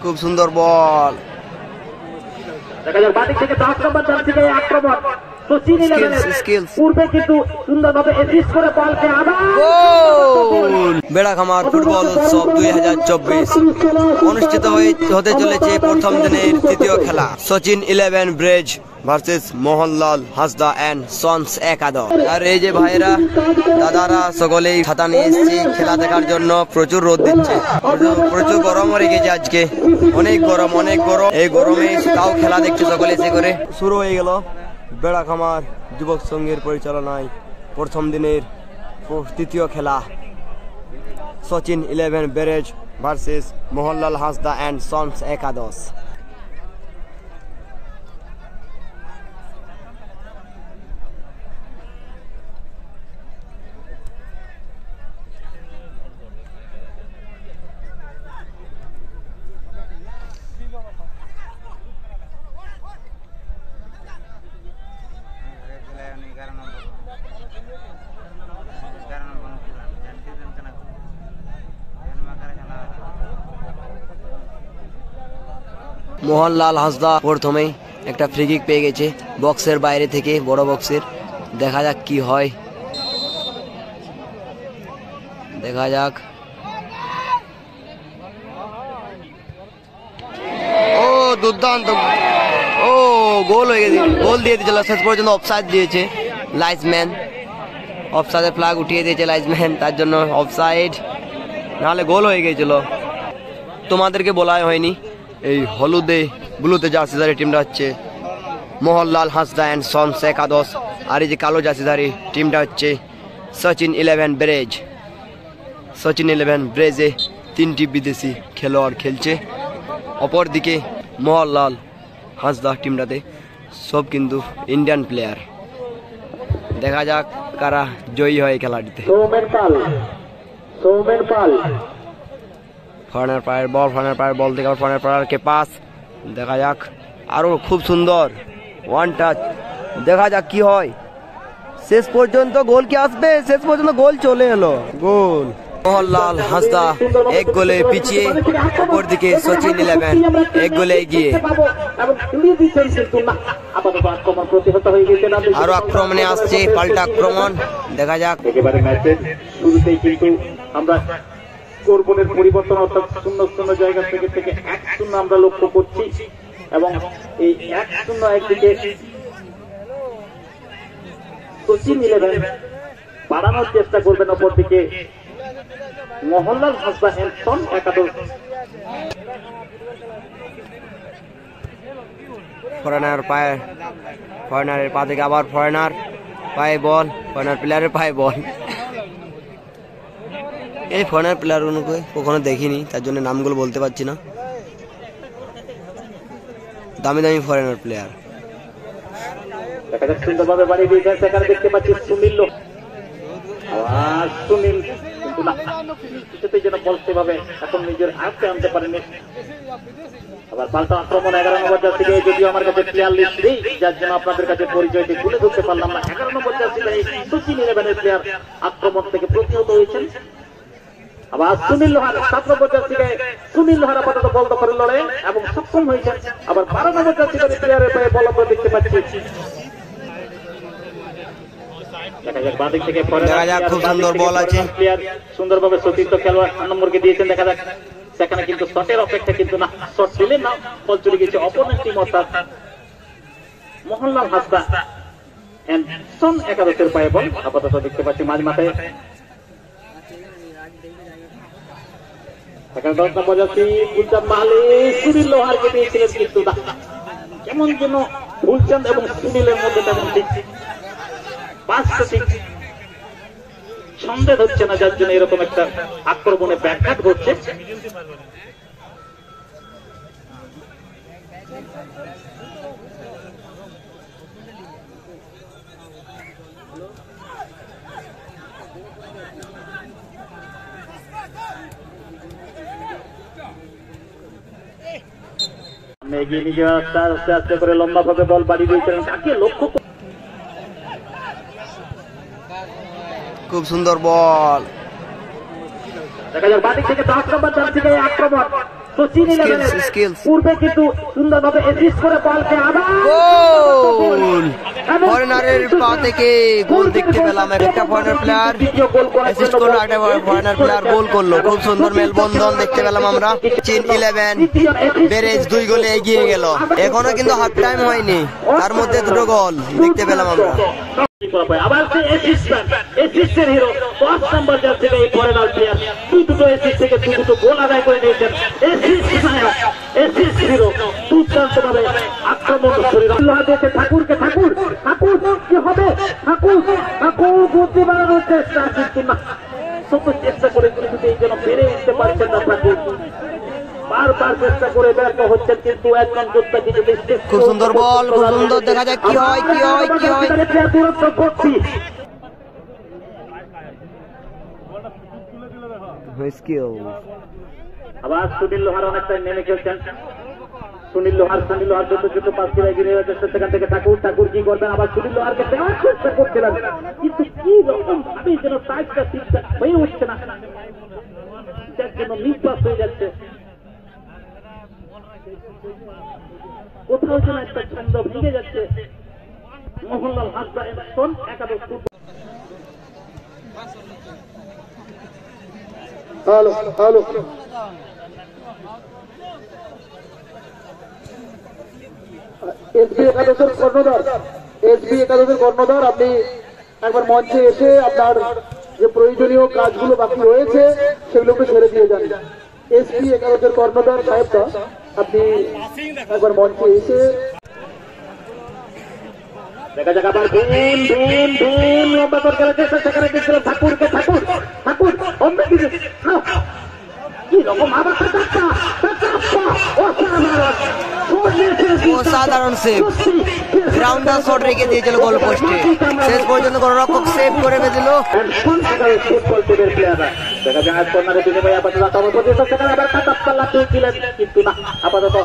খুব সুন্দর বল। দেখা যাক বাদিক থেকে 10 নম্বর জার্সি গায়ে আক্রমণ। সচিন স্কিলস পূর্বে কিন্তু সুন্দরভাবে অ্যাসিস্ট করে বলকে আবার গোল। বেড়াখামার ফুটবল উৎসব 2024 অনুষ্ঠিত হতে চলেছে প্রথম দিনের তৃতীয় খেলা সচিন 11 ব্রেজ versus Mohanlal Hasda and sons একাদশ। আর এই যে ভাইরা দাদারা সকলেই ছাতা নিয়ে এসেছে খেলা দেখার জন্য। প্রচুর রোদ দিচ্ছে, প্রচুর গরম হয়ে গেছে আজকে, অনেক গরম এই গরমে তাও খেলা দেখছে সকলে এসে করে। শুরু হয়ে গেল বেড়াখামার যুবক সংঘের পরিচালনায় প্রথম দিনের তৃতীয় খেলা সচিন 11 ব্রেজ versus Mohanlal Hasda and sons একাদশ। মোহনলাল হাসদা প্রথমেই একটা ফ্রি কিক পেয়ে গেছে বক্সের বাইরে থেকে, বড় বক্সের। দেখা যাক কি হয়, দেখা যাক। ও দুর্দান্ত, ও গোল হয়ে গেছে, গোল দিয়ে দিয়েছিল। শেষ পর্যন্ত অফসাইড দিয়েছে লাইজম্যান, অফসাইডের ফ্ল্যাগ উঠিয়ে দিয়েছে লাইজম্যান, তার জন্য অফসাইড, নাহলে গোল হয়ে গিয়েছিল। তোমাদেরকে বলাই হয়নি, এই হলুদে ব্লুতে জার্সিধারী টিমটা হচ্ছে মোহনলাল হাসদা এন্ড সন্স একাদশ, আর এই যে কালো জার্সিধারী টিমটা হচ্ছে সচিন 11 ব্রেজ। সচিন 11 ব্রেজে 3টি বিদেশি খেলোয়াড় খেলছে, অপরদিকে মোহনলাল হাসদা টিমটাতে সব কিন্তু ইন্ডিয়ান প্লেয়ার। দেখা যাক কারা জয়ী হয় খেলাটিতে। ফরেনার পায়ের বল থেকে ফরেনার পায়ারকে পাস, দেখা যাক। আরো খুব সুন্দর ওয়ান টাচ, দেখা যাক কি হয়। শেষ পর্যন্ত গোল কি আসবে? শেষ পর্যন্ত গোল চলে এলো, গোল। মোহনলাল হাসদা 1 গোলে পিছিয়ে, অপরদিকে সচিন 11 1 গোলে এগিয়ে। আরো আক্রমণে আসছে, পাল্টা আক্রমণ, দেখা যাক। একেবারে ম্যাচের শুরুতেই কিন্তু আমরা স্কোরবোর্ডের পরিবর্তন, অর্থাৎ 0-0 জায়গা থেকে 1-0 আমরা লক্ষ্য করছি, এবং এই 1-0 একদিকে সচিন 11 বাড়ানোর চেষ্টা করবেন, অপরদিকে মোহনলাল হাসদা এন্ড সন্স একাদশ। ফরেনারের পা থেকে আবার ফরেনার পায়ে বল, ফরেনার প্লেয়ারের পায়ে বল। এই ফরেনার প্লেয়ারগুলোকে কখনো দেখিনি, তার জন্য নামগুলো বলতে পারছি না। দামি দামি ফরেনার প্লেয়ার। দেখা যাচ্ছে সুন্দরভাবে বাড়িয়ে দিয়েছেন, সেখানে দেখতে পাচ্ছি সুনীল, আবার সুনীল কিন্তু না, কিছুতেই যেন বল সেভাবে এখন নিজের আয়ত্তে আনতে পারেনি। আবার পাল্টা আক্রমণ 11 নম্বর জার্সি গায়ে, যদিও আমার কাছে প্লেয়ার লিস্ট নেই, যার জন্য আপনাদের কাছে পরিচয়টি তুলে ধরতে পারলাম না। 11 নম্বর জার্সি গায়ে সচিন 11 প্লেয়ার আক্রমণ থেকে প্রতিহত হয়েছেন। আবার সুনীল লোহার 7 নম্বর জার্সি গায়ে সুনীল লোহার আপাতত বল দখলের লড়াই এবং সক্ষম হয়েছেন। আবার 12 নম্বর জার্সি গায়ে প্লেয়ারের পায়ে বল আমরা দেখতে পাচ্ছি। খুব সুন্দর বল আছে, সুন্দরভাবে সতীর্থ খেলোয়াড় 8 নম্বরকে দিয়েছেন। দেখা যাক সেখানে কিন্তু শটের অপেক্ষা, কিন্তু না, শট দিলেন না, বল চলে গেছে অপোনেন্ট টিম, অর্থাৎ মোহনলাল হাসদা এন্ড সন্স একাদশের পায়ে বল আপাতত দেখতে পাচ্ছি মাঝ মাথায়। এখানে 10 নম্বর জার্সি গুলজাম মাহালি সুনীল লোহারকে দিয়েছিলেন, কিন্তু না, কেমন যেন গুলজাম এবং সুনীলের মধ্যে তেমন ঠিক সন্দেহ হচ্ছে না, যার জন্য এরকম একটা আক্রমণে ব্যাঘাত ঘটছে। এগিয়ে নিয়ে আস্তে আস্তে করে লম্বা ভাবে বল বাড়িয়ে দিয়েছিলেন, তাকে লক্ষ্য। খুব সুন্দর বল, দেখা যাক বাদিক থেকে 10 নম্বর জার্সি গায়ে আক্রমণ সচিন ইলেভেনের skills. পূর্বে কিন্তু সুন্দরভাবে অ্যাসিস্ট করে বলকে আবার গোল ফরেনারের পা থেকে গোল দেখতে পেলাম। একটা ফরেনার প্লেয়ার অ্যাসিস্ট করলো, একটা ফরেনার প্লেয়ার গোল করলো। খুব সুন্দর মেলবন্ধন দেখতে পেলাম আমরা। চীন 11 বেরেজ 2 গোলে এগিয়ে গেল। এখনো কিন্তু হাফ টাইম হয়নি, তার মধ্যে দুটো গোল দেখতে পেলাম আমরা। আবার সে অ্যাসিস্টের হিরো 5 নাম্বার জার্সি এই ফরেনার প্লেয়ার দুটো অ্যাসিস্ট থেকে দুটো গোল আদায় করে নিয়েছেন। অ্যাসিস্ট হিরো দুর্দান্তভাবে আক্রমণ শরীর দিয়েছে ঠাকুরকে। ঠাকুর কি হবে? ঠাকুর বুদ্ধি বাড়ানোর চেষ্টা, কিন্তু না, শত চেষ্টা করে কিন্তু এই জন্য বেড়ে উঠতে পারছেন না ঠাকুর। বারবার চেষ্টা করে ব্যর্থ হচ্ছেন, কিন্তু একজন যোদ্ধা কিছু খুব সুন্দর বল, খুব সুন্দর, দেখা যাক কি হয়। আবার সুনীল লোহার অনেকটা নেমে খেলছেন। সুনীল লোহার যত পাস করে এগিয়ে যাওয়ার চেষ্টা, সেখান থেকে ঠাকুর কি করবেন? আবার সুনীল লোহারকে দেওয়ার চেষ্টা করছিলেন, কিন্তু কি রকম ভাবে যেন টাইপটা ঠিকঠাক হয়ে উঠছে না, যার জন্য নিঃশ্বাস হয়ে যাচ্ছে। কোথাও যেন একটা ছন্দ ভেঙে যাচ্ছে। মোহনলাল হাসদা এমন একাদশ হ্যালো এসবি একাদশের কর্ণধার, আপনি একবার মঞ্চে এসে আপনার যে প্রয়োজনীয় কাজগুলো বাকি রয়েছে সেগুলোকে সেরে দিয়ে যান। এসপি একাদশের কর্ণধার সাহেবটা আপনি একবার মঞ্চে এসে দেখা যাক। আবার লম্বা করে খেলার চেষ্টা, সেখানে দেখছিলাম ঠাকুরকে। ঠাকুর অন্য কিছু কি রকম আবার অসাধারণ সেভ, গ্রাউন্ডার শট রেখে দিয়েছিল গোল পোস্টে, শেষ পর্যন্ত গোলরক্ষক সেভ করে ফেলেছিল। দেখা যায় কর্নারে দিনে ভাই আপাতত সেখানে আবার কিন্তু না, আপাতত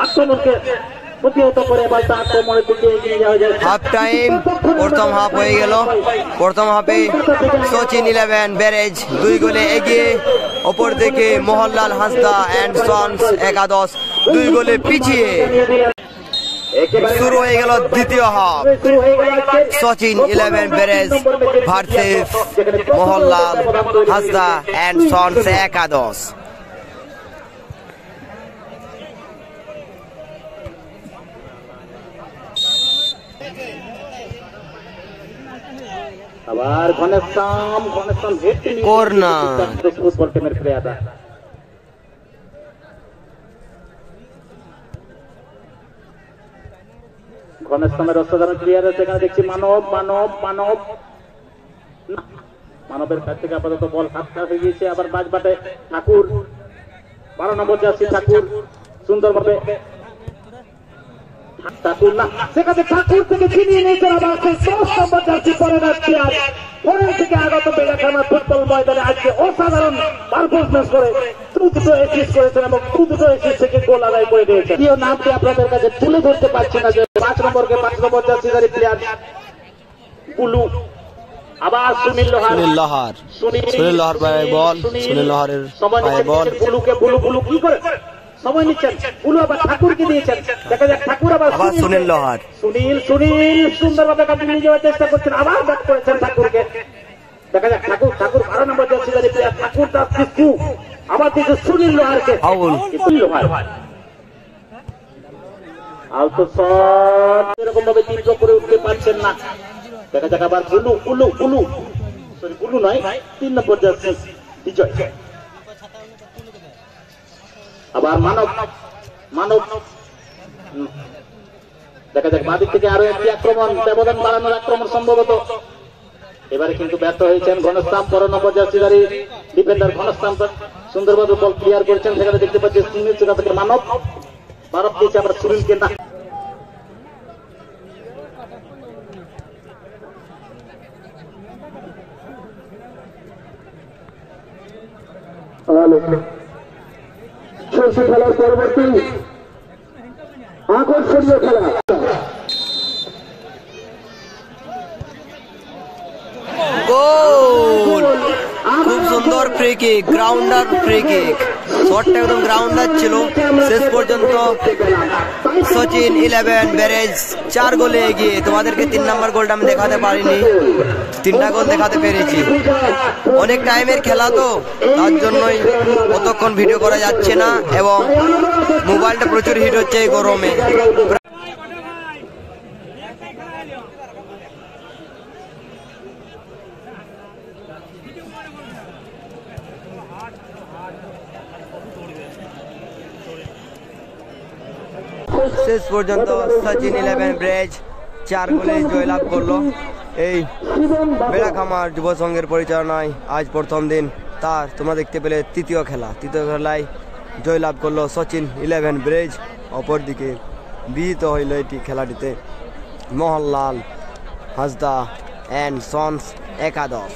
আক্রমণকে প্রতিহত করে বলতে আক্রমণের দিকে এগিয়ে যাওয়া যায়। হাফ টাইম, প্রথম হাফ হয়ে গেল। প্রথম হাফে সচিন 11 বেরেজ 2 গোলে এগিয়ে, অপর দিকে মোহনলাল হাসদা অ্যান্ড সন্স একাদশ 2 গোলে পিছিয়ে। শুরু হয়ে গেল দ্বিতীয় হাফ। সচিন 11 বেরেজ versus Mohanlal Hasda and sons একাদশ। আবার ঘনশ্যাম কর্নার, ফুটবল টিমের প্লেয়ার ঘনশ্যামের অসাধারণ প্লেয়ার আছে। এখানে দেখছি মানবের কাছ থেকে আপাতত বল হাতটা হয়ে গিয়েছে। আবার বাজ বাটে ঠাকুর, 12 নম্বর জার্সি ঠাকুর সুন্দরভাবে ঠাকুর না, সেখানে ঠাকুর থেকে ছিনিয়ে নিয়েছেন। আবার 10 নম্বর জার্সি ফরেনার প্লেয়ার ফরেন থেকে আগত বেলাখানা ফুটবল ময়দানে আজকে অসাধারণ পারফরমেন্স করে দুটো অ্যাসিস্ট করেছেন এবং দুটো অ্যাসিস্ট থেকে গোল আদায় করে দিয়েছেন। প্রিয় নামটি আপনাদের কাছে তুলে ধরতে পারছি না যে 5 নম্বর জার্সিধারী প্লেয়ার বুলু। আবার সুনীল লোহার পায়ে বল, সুনীল লোহারের পায়ে বল। বুলু কি করে সময় নিচ্ছেন? বুলু আবার ঠাকুরকে দিয়েছেন। দেখা যাক ঠাকুর আবার সুনীল লোহার, সুনীল সুন্দরভাবে কাটিয়ে নিয়ে যাওয়ার চেষ্টা করছেন। আবার ব্যাট করেছেন ঠাকুরকে। দেখা যাক ঠাকুর 12 নম্বর জার্সিধারী প্লেয়ার ঠাকুর দাস কিস্কু আবার দিচ্ছে সুনীল লোহারকে। আউট শট এরকম ভাবে তীব্র করে উঠতে পারছেন না। দেখা যাক আবার বুলু নয় 3 নম্বর জার্সি বিজয়। আবার মানব দেখা যাক বাদিক থেকে আরো একটি আক্রমণ, ব্যবধান বাড়ানোর আক্রমণ সম্ভবত। এবারে কিন্তু ব্যর্থ হয়েছেন ঘনশ্যাম। 12 নম্বর জার্সিধারী ডিফেন্ডার ঘনশ্যাম সুন্দরভাবে বল ক্লিয়ার করেছেন। সেখানে দেখতে পাচ্ছি সুনীল সেখান থেকে মানব দিয়েছে আবার সুনীলকে না। খেলার পরবর্তী আকর্ষণীয় খেলা গোল, খুব সুন্দর free kick, grounder free kick, শটটা একদম গ্রাউন্ডার ছিল। শেষ পর্যন্ত সচিন 11 ব্যারেজ 4 গোলে এগিয়ে। তোমাদেরকে 3 নম্বর গোলটা আমি দেখাতে পারিনি, 3টা গোল দেখাতে পেরেছি। অনেক টাইমের খেলা তো, তার জন্যই অতক্ষণ ভিডিও করা যাচ্ছে না, এবং মোবাইলটা প্রচুর হিট হচ্ছে এই গরমে। শেষ পর্যন্ত সচিন 11 ব্রেজ 4 গোলে জয়লাভ করলো। এই বেড়াখামার যুব সংঘের পরিচালনায় আজ প্রথম দিন তার তোমরা দেখতে পেলে তৃতীয় খেলায় জয়লাভ করলো সচিন 11 ব্রেজ। অপরদিকে বিজিত হইল এটি খেলাটিতে মোহনলাল হাসদা অ্যান্ড সন্স একাদশ।